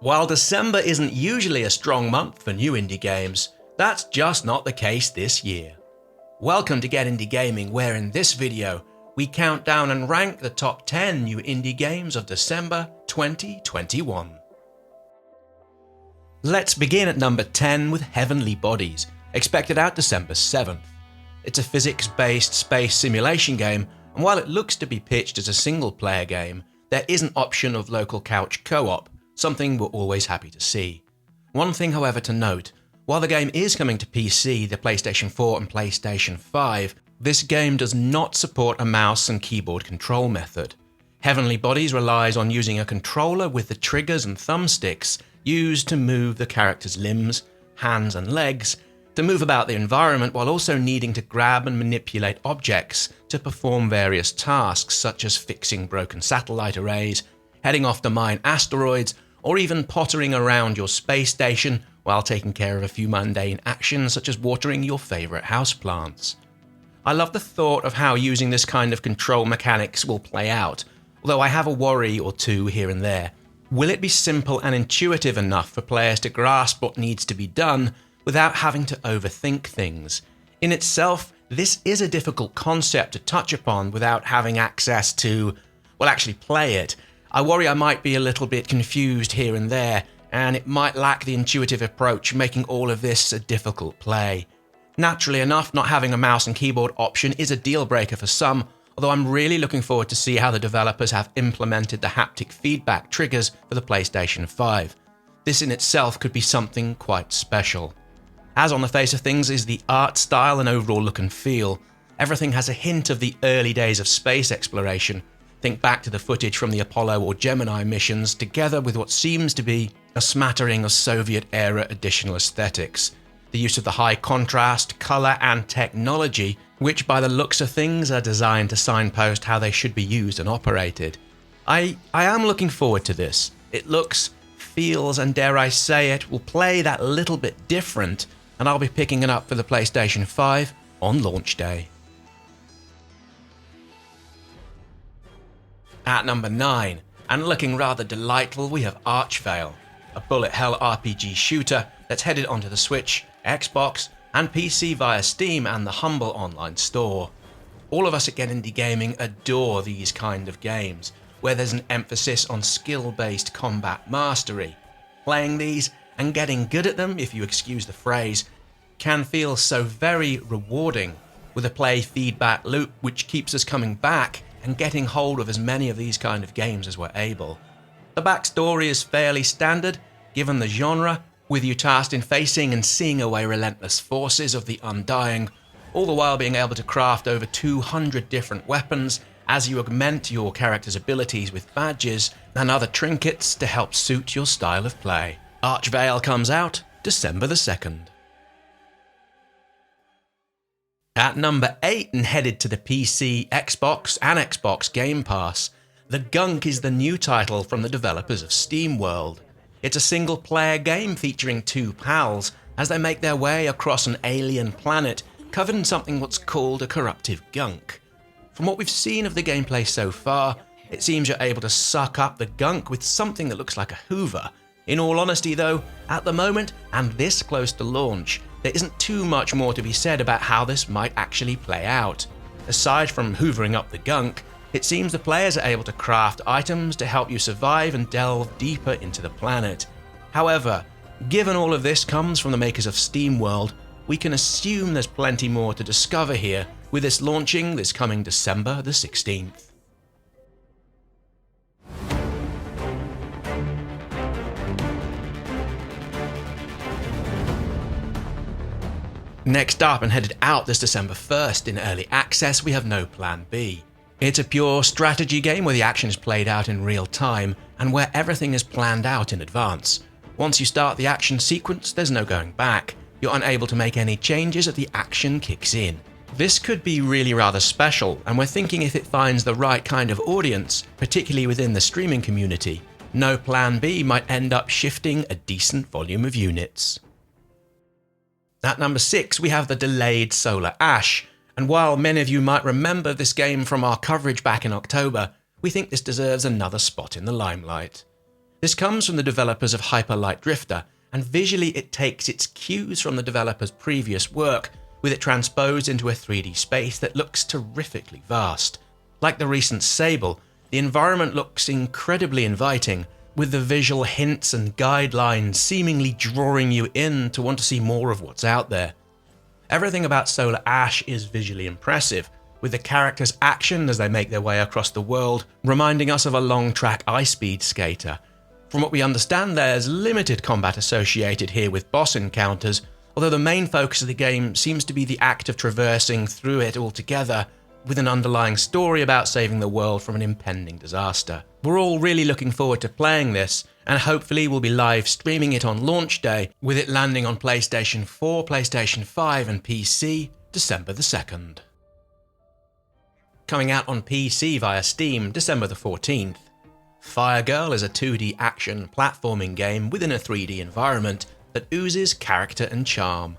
While December isn't usually a strong month for new indie games, that's just not the case this year. Welcome to GetIndieGaming, where in this video, we count down and rank the top 10 new indie games of December 2021. Let's begin at number 10 with Heavenly Bodies, expected out December 7th. It's a physics-based space simulation game, and while it looks to be pitched as a single-player game, there is an option of local couch co-op, something we're always happy to see. One thing, however, to note, while the game is coming to PC, the PlayStation 4 and PlayStation 5, this game does not support a mouse and keyboard control method. Heavenly Bodies relies on using a controller with the triggers and thumbsticks used to move the character's limbs, hands and legs, to move about the environment while also needing to grab and manipulate objects to perform various tasks such as fixing broken satellite arrays, heading off to mine asteroids, or even pottering around your space station while taking care of a few mundane actions such as watering your favourite houseplants. I love the thought of how using this kind of control mechanics will play out, although I have a worry or two here and there. Will it be simple and intuitive enough for players to grasp what needs to be done without having to overthink things? In itself, this is a difficult concept to touch upon without having access to, actually play it. I worry I might be a little bit confused here and there, and it might lack the intuitive approach, making all of this a difficult play. Naturally enough, not having a mouse and keyboard option is a deal breaker for some, although I'm really looking forward to see how the developers have implemented the haptic feedback triggers for the PlayStation 5. This in itself could be something quite special. As on the face of things is the art style and overall look and feel. Everything has a hint of the early days of space exploration. Think back to the footage from the Apollo or Gemini missions, together with what seems to be a smattering of Soviet-era additional aesthetics. The use of the high contrast, colour and technology, which by the looks of things are designed to signpost how they should be used and operated. I am looking forward to this. It looks, feels and dare I say it, will play that little bit different, and I'll be picking it up for the PlayStation 5 on launch day. At number 9, and looking rather delightful, we have Archvale, a bullet hell RPG shooter that's headed onto the Switch, Xbox, and PC via Steam and the humble online store. All of us at GetIndieGaming adore these kind of games, where there's an emphasis on skill-based combat mastery. Playing these and getting good at them, if you excuse the phrase, can feel so very rewarding, with a play feedback loop which keeps us coming back and getting hold of as many of these kind of games as we're able. The backstory is fairly standard, given the genre, with you tasked in facing and seeing away relentless forces of the Undying, all the while being able to craft over 200 different weapons as you augment your character's abilities with badges and other trinkets to help suit your style of play. Archvale comes out December the 2nd. At number 8 and headed to the PC, Xbox and Xbox Game Pass, the Gunk is the new title from the developers of SteamWorld. It's a single-player game featuring two pals as they make their way across an alien planet covered in something what's called a corruptive gunk. From what we've seen of the gameplay so far, it seems you're able to suck up the gunk with something that looks like a hoover. In all honesty though, at the moment, and this close to launch, there isn't too much more to be said about how this might actually play out. Aside from hoovering up the gunk, it seems the players are able to craft items to help you survive and delve deeper into the planet. However, given all of this comes from the makers of SteamWorld, we can assume there's plenty more to discover here, with this launching this coming December the 16th. Next up and headed out this December 1st in early access, we have No Plan B. It's a pure strategy game where the action is played out in real time and where everything is planned out in advance. Once you start the action sequence, there's no going back. You're unable to make any changes as the action kicks in. This could be really rather special, and we're thinking if it finds the right kind of audience, particularly within the streaming community, No Plan B might end up shifting a decent volume of units. At number 6, we have the delayed Solar Ash, and while many of you might remember this game from our coverage back in October, we think this deserves another spot in the limelight. This comes from the developers of Hyper Light Drifter, and visually it takes its cues from the developer's previous work, with it transposed into a 3D space that looks terrifically vast. Like the recent Sable, the environment looks incredibly inviting, with the visual hints and guidelines seemingly drawing you in to want to see more of what's out there. Everything about Solar Ash is visually impressive, with the characters' action as they make their way across the world reminding us of a long-track ice-speed skater. From what we understand, there's limited combat associated here with boss encounters, although the main focus of the game seems to be the act of traversing through it altogether, with an underlying story about saving the world from an impending disaster. We're all really looking forward to playing this, and hopefully we'll be live streaming it on launch day, with it landing on PlayStation 4, PlayStation 5 and PC December the 2nd. Coming out on PC via Steam December the 14th, FireGirl is a 2D action platforming game within a 3D environment that oozes character and charm.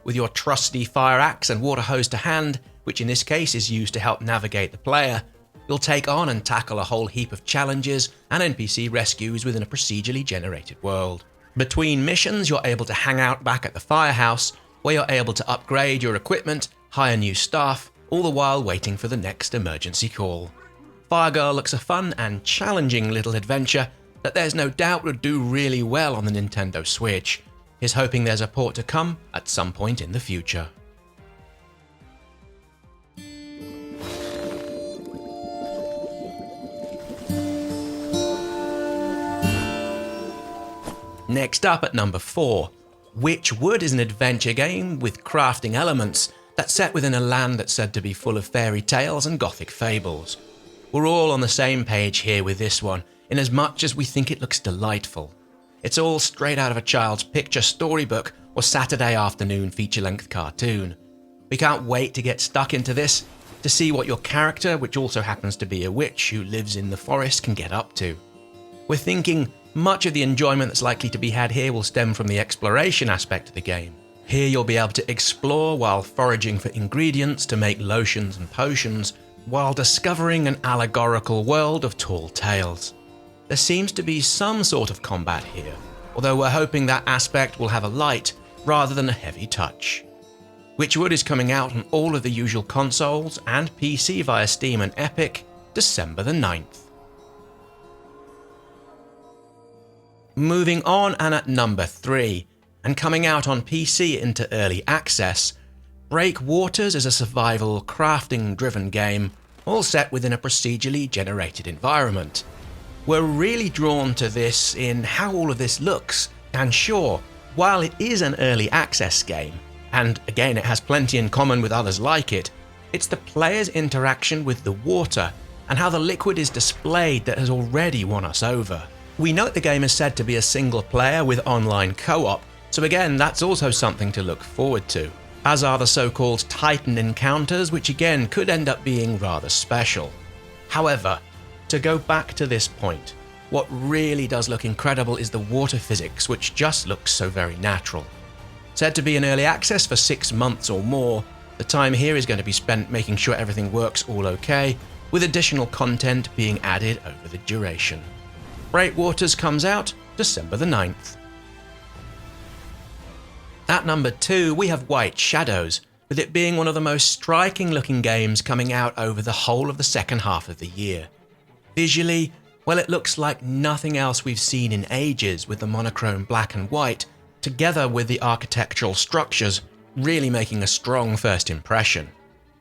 With your trusty fire axe and water hose to hand, which in this case is used to help navigate the player, you'll take on and tackle a whole heap of challenges and NPC rescues within a procedurally generated world. Between missions, you're able to hang out back at the firehouse, where you're able to upgrade your equipment, hire new staff, all the while waiting for the next emergency call. FireGirl looks a fun and challenging little adventure that there's no doubt would do really well on the Nintendo Switch. Here's hoping there's a port to come at some point in the future. Next up at number 4, Wytchwood is an adventure game with crafting elements that's set within a land that's said to be full of fairy tales and gothic fables. We're all on the same page here with this one, in as much as we think it looks delightful. It's all straight out of a child's picture storybook or Saturday afternoon feature-length cartoon. We can't wait to get stuck into this, to see what your character, which also happens to be a witch who lives in the forest, can get up to. We're thinking much of the enjoyment that's likely to be had here will stem from the exploration aspect of the game. Here you'll be able to explore while foraging for ingredients to make lotions and potions, while discovering an allegorical world of tall tales. There seems to be some sort of combat here, although we're hoping that aspect will have a light rather than a heavy touch. Wytchwood is coming out on all of the usual consoles and PC via Steam and Epic December the 9th. Moving on, and at number 3, and coming out on PC into early access, Breakwaters is a survival crafting driven game, all set within a procedurally generated environment. We're really drawn to this in how all of this looks, and sure, while it is an early access game, and again it has plenty in common with others like it, it's the player's interaction with the water and how the liquid is displayed that has already won us over. We note the game is said to be a single player with online co-op, so again that's also something to look forward to, as are the so-called Titan encounters, which again could end up being rather special. However, to go back to this point, what really does look incredible is the water physics, which just looks so very natural. Said to be in early access for 6 months or more, the time here is going to be spent making sure everything works all okay, with additional content being added over the duration. Breakwaters comes out December the 9th. At number 2, we have White Shadows, with it being one of the most striking looking games coming out over the whole of the second half of the year. Visually, well, it looks like nothing else we've seen in ages, with the monochrome black and white, together with the architectural structures, really making a strong first impression.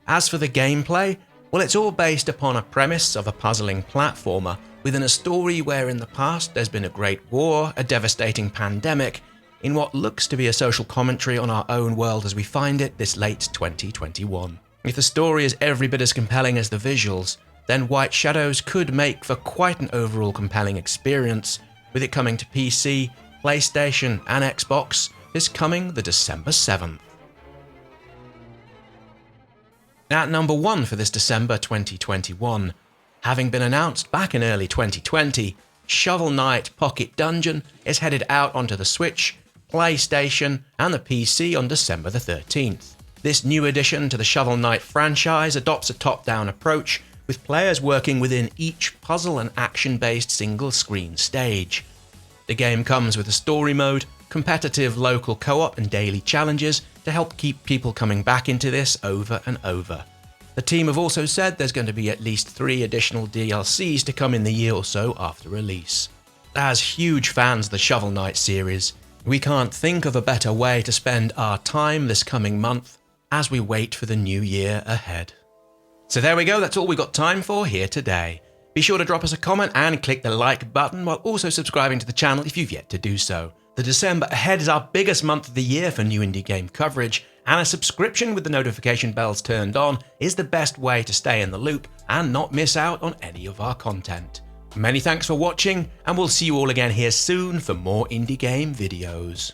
As for the gameplay, well, it's all based upon a premise of a puzzling platformer, within a story where in the past there's been a great war, a devastating pandemic, in what looks to be a social commentary on our own world as we find it this late 2021. If the story is every bit as compelling as the visuals, then White Shadows could make for quite an overall compelling experience, with it coming to PC, PlayStation and Xbox this coming the December 7th. At number 1 for this December 2021, having been announced back in early 2020, Shovel Knight Pocket Dungeon is headed out onto the Switch, PlayStation and the PC on December the 13th. This new addition to the Shovel Knight franchise adopts a top-down approach, with players working within each puzzle and action-based single-screen stage. The game comes with a story mode, competitive local co-op and daily challenges to help keep people coming back into this over and over. The team have also said there's going to be at least 3 additional DLCs to come in the year or so after release. As huge fans of the Shovel Knight series, we can't think of a better way to spend our time this coming month as we wait for the new year ahead. So there we go, that's all we got time for here today. Be sure to drop us a comment and click the like button while also subscribing to the channel if you've yet to do so. The December ahead is our biggest month of the year for new indie game coverage, and a subscription with the notification bells turned on is the best way to stay in the loop and not miss out on any of our content. Many thanks for watching, and we'll see you all again here soon for more indie game videos.